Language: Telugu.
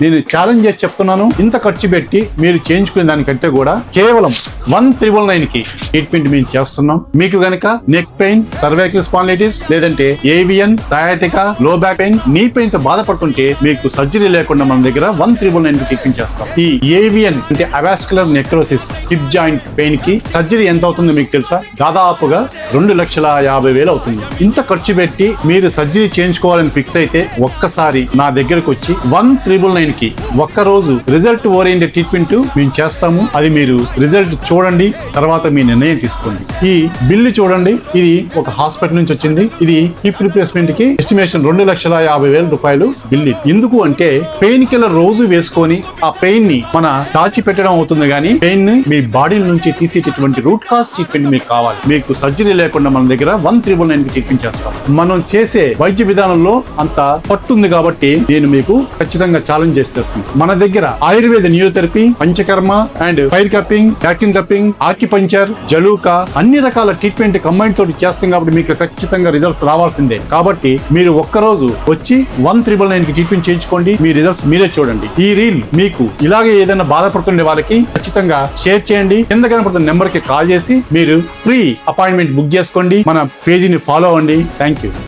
నేను ఛాలెంజ్ చేసి చెప్తున్నాను, ఇంత ఖర్చు పెట్టి మీరు చేయించుకునే దానికంటే కూడా కేవలం 1999 కి ట్రీట్మెంట్ మేము చేస్తున్నాం. మీకు గనక నెక్ పెయిన్, సర్వైకల్ స్పాండిలైటిస్ లేదంటే ఏవియన్, సయాటికా, లో బ్యాక్ పెయిన్, నీ పెయిన్ తో బాధపడుతుంటే మీకు సర్జరీ లేకుండా మన దగ్గర 1999 కి ట్రీట్మెంట్ చేస్తాం. ఈ ఏవియన్ అంటే avascular necrosis hip joint pain కి సర్జరీ ఎంత అవుతుందో మీకు తెలుసా? దాదాపుగా 2,50,000 అవుతుంది. ఇంత ఖర్చు పెట్టి మీరు సర్జరీ చేయించుకోవాలని ఫిక్స్ అయితే ఒక్కసారి నా దగ్గరకు వచ్చి 1999 కి ఒక్క రోజు రిజల్ట్ ఓరియంటెడ్ ట్రీట్మెంట్ మేము చేస్తాము. అది మీరు రిజల్ట్ చూడండి, తర్వాత మీ నిర్ణయం తీసుకోండి. ఈ బిల్లు చూడండి, ఇది ఒక హాస్పిటల్ నుంచి వచ్చింది. ఇది హిప్ రిప్లేస్మెంట్ కి ఎస్టిమేషన్ 2,50,000 రూపాయలు బిల్లు. ఎందుకు అంటే పెయిన్ కిల్లర్ రోజు వేసుకొని ఆ పెయిన్ ని మన దాచిపెట్టడం అవుతుంది, కానీ పెయిన్ ని మీ బాడీ నుంచి తీసేటటువంటి రూట్ కాజ్ ట్రీట్మెంట్ మీకు కావాలి. మీకు సర్జరీ లేకుండా మన దగ్గర 1999 కి ట్రీట్మెంట్ చేస్తాం. మనం చేసే వైద్య విధానంలో అంత పట్టుంది కాబట్టి నేను మీకు ఖచ్చితంగా ఛాలెంజ్ చేస్తాను. మన దగ్గర Ayurveda neurotherapy, panchakarma and fire cupping, vacuum cupping, acupuncture, జలూకా అన్ని రకాల ట్రీట్మెంట్ కంబైన్ తోటి చేస్తాం కాబట్టి మీకు ఖచ్చితంగా రిజల్ట్స్ రావాల్సిందే. కాబట్టి మీరు ఒక్కరోజు వచ్చి 1999 కి ట్రీట్మెంట్ చేయించుకోండి, మీ రిజల్ట్స్ మీరే చూడండి. ఈ రీల్ మీకు ఇలాగే ఏదైనా బాధపడుతుండే వాళ్ళకి ఖచ్చితంగా షేర్ చేయండి. కింద కనపడుతున్న నెంబర్ కి కాల్ చేసి మీరు ఫ్రీ అపాయింట్మెంట్ బుక్ చేసుకోండి. మన పేజీని ఫాలో అవ్వండి. Thank you.